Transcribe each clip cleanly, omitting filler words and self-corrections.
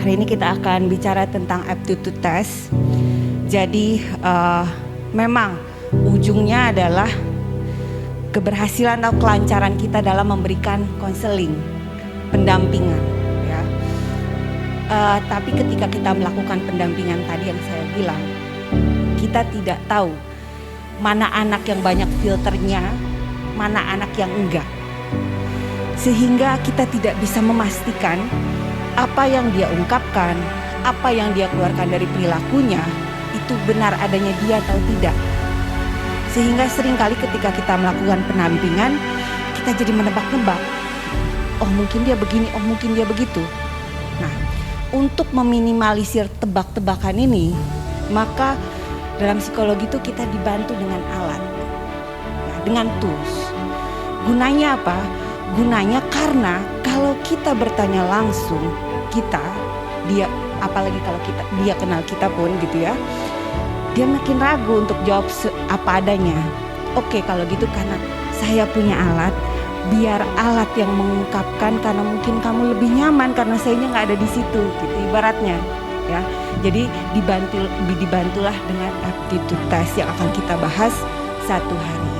Hari ini kita akan bicara tentang aptitude test. Jadi memang ujungnya adalah keberhasilan atau kelancaran kita dalam memberikan konseling, pendampingan. Ya. Tapi ketika kita melakukan pendampingan tadi yang saya bilang, kita tidak tahu mana anak yang banyak filternya, mana anak yang enggak. Sehingga kita tidak bisa memastikan apa yang dia ungkapkan, apa yang dia keluarkan dari perilakunya itu benar adanya dia atau tidak. Sehingga seringkali ketika kita melakukan pendampingan, kita jadi menebak-nebak. Oh mungkin dia begini, oh mungkin dia begitu. Nah, untuk meminimalisir tebak-tebakan ini, maka dalam psikologi itu kita dibantu dengan alat, ya, dengan tools. Gunanya apa? Gunanya karena kalau kita bertanya langsung, dia apalagi kalau dia kenal kita pun gitu ya, dia makin ragu untuk jawab apa adanya. Oke, kalau gitu karena saya punya alat, biar alat yang mengungkapkan karena mungkin kamu lebih nyaman karena sayanya nggak ada di situ gitu ibaratnya ya. Jadi dibantulah dengan aptitude test yang akan kita bahas satu hari ini.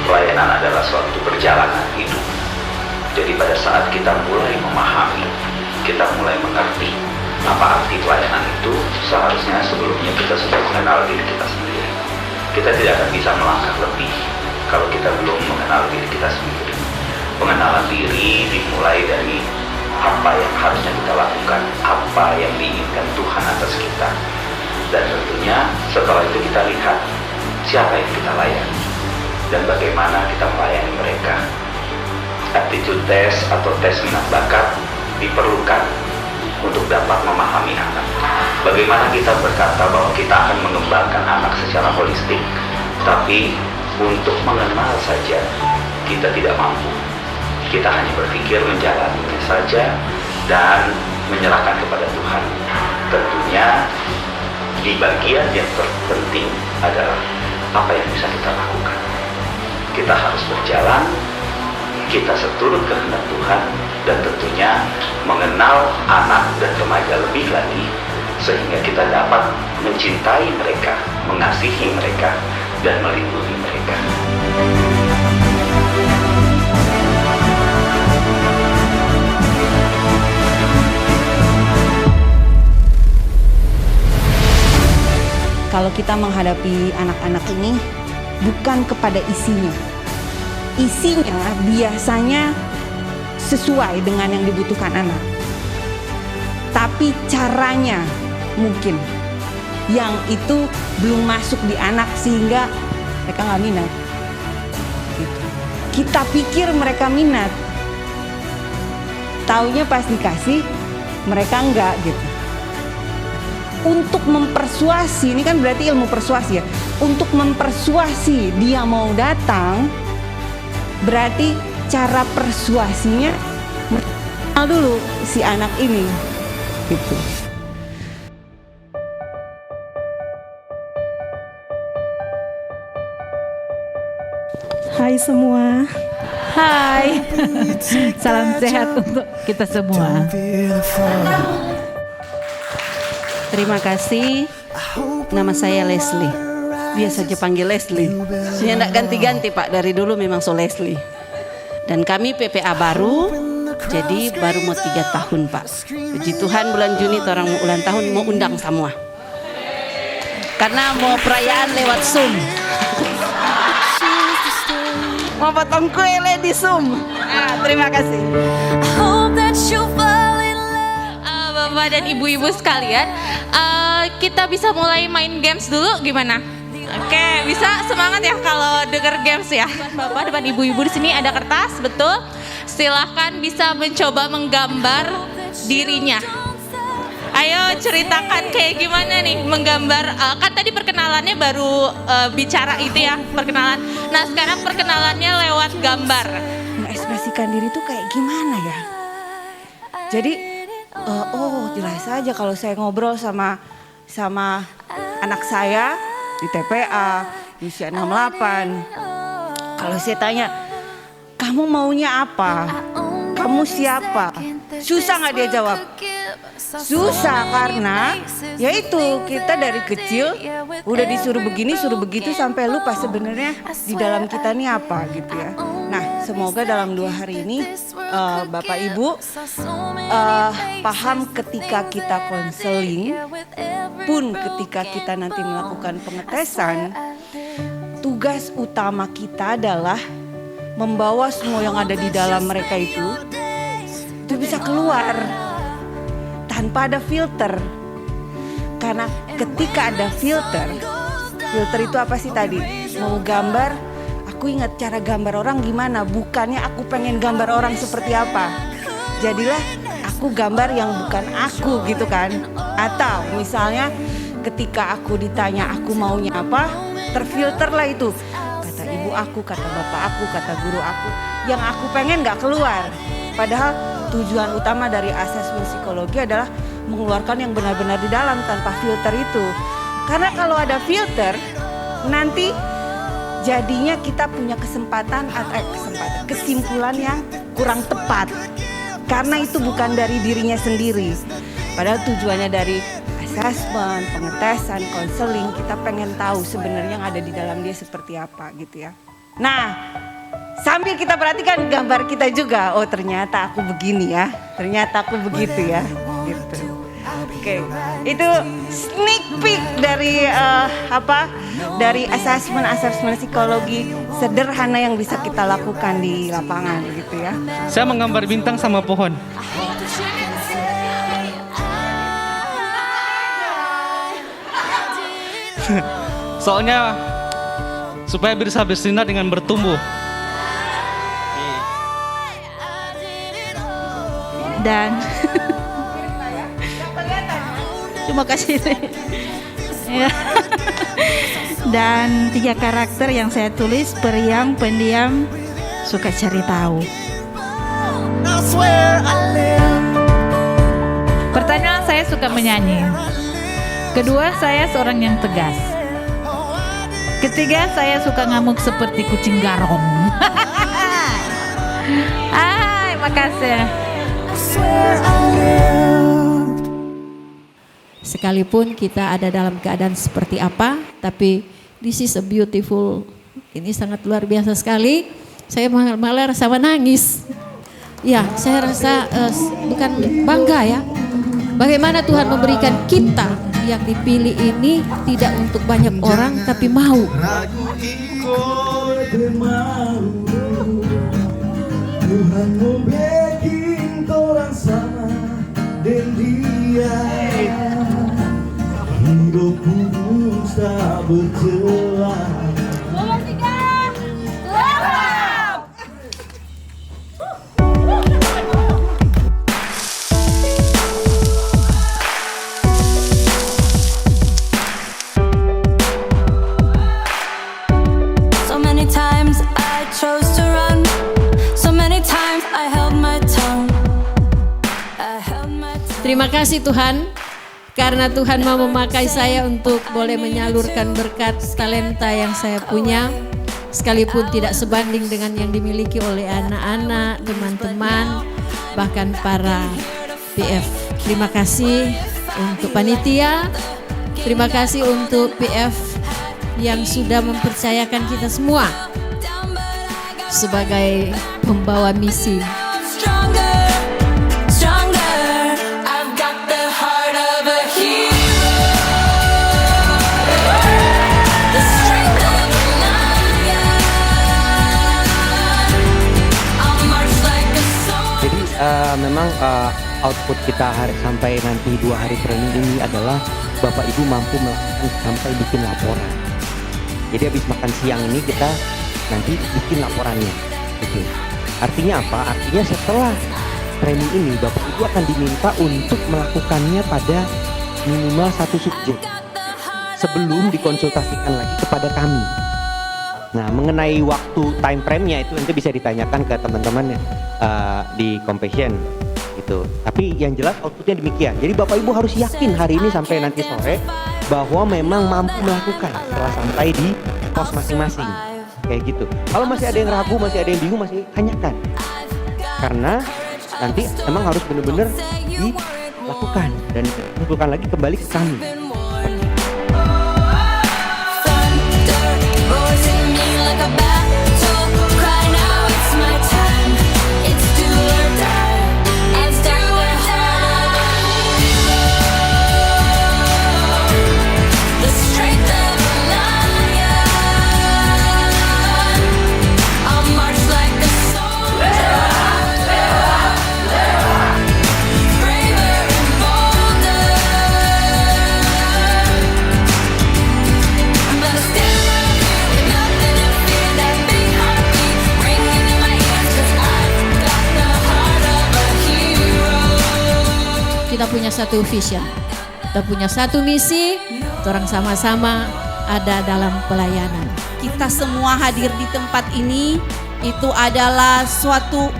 Pelayanan adalah suatu perjalanan hidup. Jadi pada saat kita mulai memahami, kita mulai mengerti apa arti pelayanan itu, seharusnya sebelumnya kita sudah mengenal diri kita sendiri. Kita tidak akan bisa melangkah lebih kalau kita belum mengenal diri kita sendiri. Pengenalan diri dimulai dari apa yang harusnya kita lakukan, apa yang diinginkan Tuhan atas kita. Dan tentunya setelah itu kita lihat siapa yang kita layani dan bagaimana kita melayani mereka. Aptitude test atau tes minat bakat diperlukan untuk dapat memahami anak. Bagaimana kita berkata bahwa kita akan mengembangkan anak secara holistik, tapi untuk mengenal saja kita tidak mampu. Kita hanya berpikir menjalaninya saja dan menyerahkan kepada Tuhan. Tentunya di bagian yang terpenting adalah apa yang bisa kita lakukan. Kita harus berjalan, kita seturut kehendak Tuhan, dan tentunya mengenal anak dan remaja lebih lagi, sehingga kita dapat mencintai mereka, mengasihi mereka, dan melindungi mereka. Kalau kita menghadapi anak-anak ini, bukan kepada isinya. Isinya biasanya sesuai dengan yang dibutuhkan anak. Tapi caranya mungkin yang itu belum masuk di anak sehingga mereka nggak minat. Gitu. Kita pikir mereka minat, taunya pas dikasih mereka enggak gitu. Untuk mempersuasi, ini kan berarti ilmu persuasi ya. Untuk mempersuasi dia mau datang, berarti cara persuasinya kenal dulu si anak ini gitu. Hai semua. Hai. Salam sehat untuk kita semua. Terima kasih. Nama saya Leslie. Biasa saja panggil Leslie. Saya tidak ganti-ganti Pak, dari dulu memang so Leslie. Dan kami PPA baru, jadi baru mau 3 tahun Pak. Puji Tuhan bulan Juni orang mau ulang tahun, mau undang semua. Karena mau perayaan lewat Zoom. Mau potong kue di Zoom. Terima kasih. Bapak dan ibu-ibu sekalian, kita bisa mulai main games dulu gimana? Oke, bisa semangat ya kalau denger games ya. Bapak depan ibu-ibu di sini ada kertas, betul? Silahkan bisa mencoba menggambar dirinya. Ayo ceritakan kayak gimana nih menggambar. Kan tadi perkenalannya baru bicara itu ya, perkenalan. Nah sekarang perkenalannya lewat gambar. Mengekspresikan diri tuh kayak gimana ya? Jadi jelas aja kalau saya ngobrol sama anak saya, di TPA, di usia 68. Kalau saya tanya, kamu maunya apa? Kamu siapa? Susah nggak dia jawab? Susah karena yaitu kita dari kecil udah disuruh begini suruh begitu sampai lupa sebenarnya di dalam kita ini apa gitu ya. Nah semoga dalam 2 hari ini Bapak Ibu paham ketika kita konseling pun ketika kita nanti melakukan pengetesan, tugas utama kita adalah membawa semua yang ada di dalam mereka itu bisa keluar tanpa ada filter. Karena ketika ada filter itu apa sih tadi? Mau gambar, aku ingat cara gambar orang gimana, bukannya aku pengen gambar orang seperti apa. Jadilah aku gambar yang bukan aku gitu kan. Atau misalnya ketika aku ditanya aku maunya apa, terfilter lah itu. Kata ibu aku, kata bapak aku, kata guru aku, yang aku pengen gak keluar. Padahal tujuan utama dari asesmen psikologi adalah mengeluarkan yang benar-benar di dalam tanpa filter itu. Karena kalau ada filter, nanti jadinya kita punya kesimpulan yang kurang tepat. Karena itu bukan dari dirinya sendiri. Padahal tujuannya dari asesmen, pengetesan, konseling, kita pengen tahu sebenarnya yang ada di dalam dia seperti apa gitu ya. Nah, sambil kita perhatikan gambar kita juga, oh ternyata aku begini ya, ternyata aku begitu ya, gitu. Oke, itu sneak peek dari dari asesmen psikologi sederhana yang bisa kita lakukan di lapangan, gitu ya. Saya menggambar bintang sama pohon. Soalnya supaya bisa bersinar dengan bertumbuh. Dan terima kasih. Ya. Dan 3 karakter yang saya tulis, periang, pendiam, suka cari tahu. Pertanyaan, saya suka menyanyi. Kedua, saya seorang yang tegas. Ketiga, saya suka ngamuk seperti kucing garong. Hai, makasih. Sekalipun kita ada dalam keadaan seperti apa, tapi this is a beautiful, ini sangat luar biasa sekali. Saya malah rasa menangis. Ya, saya rasa bukan bangga ya. Bagaimana Tuhan memberikan kita yang dipilih ini tidak untuk banyak orang, tapi mau. Tuhan mau bikin orang sama dan dia hidupku tak bercelah. Terima kasih Tuhan, karena Tuhan mau memakai saya untuk boleh menyalurkan berkat talenta yang saya punya, sekalipun tidak sebanding dengan yang dimiliki oleh anak-anak, teman-teman, bahkan para PF. Terima kasih untuk panitia, terima kasih untuk PF yang sudah mempercayakan kita semua sebagai pembawa misi. Memang output kita sampai nanti 2 hari training ini adalah Bapak Ibu mampu melakukan sampai bikin laporan. Jadi habis makan siang ini kita nanti bikin laporannya. Gitu. Artinya apa? Artinya setelah training ini Bapak Ibu akan diminta untuk melakukannya pada minimal 1 subjek sebelum dikonsultasikan lagi kepada kami. Nah, mengenai waktu time frame-nya itu nanti bisa ditanyakan ke teman-teman di Compassion gitu. Tapi yang jelas outputnya demikian. Jadi Bapak Ibu harus yakin hari ini sampai nanti sore bahwa memang mampu melakukan setelah sampai di pos masing-masing. Kayak gitu. Kalau masih ada yang ragu, masih ada yang bingung, masih tanyakan. Karena nanti emang harus benar-benar dilakukan dan ditentukan lagi kembali ke kami. Kita punya satu vision, kita punya satu misi, orang sama-sama ada dalam pelayanan. Kita semua hadir di tempat ini itu adalah suatu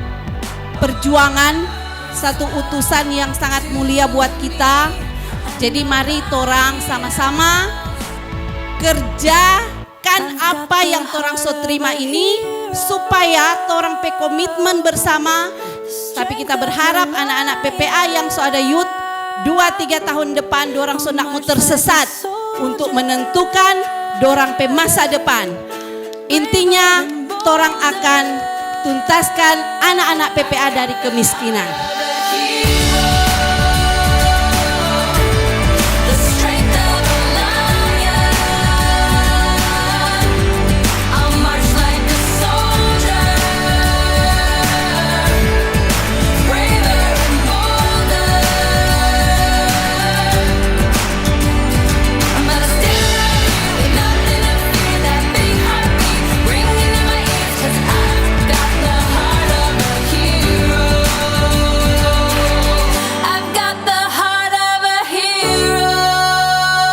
perjuangan, satu utusan yang sangat mulia buat kita. Jadi mari torang sama-sama kerjakan apa yang torang so terima ini supaya torang pe komitmen bersama. Tapi kita berharap anak-anak PPA yang so ada youth 2-3 tahun depan dorang so nak tersesat untuk menentukan dorang pe masa depan. Intinya torang akan tuntaskan anak-anak PPA dari kemiskinan.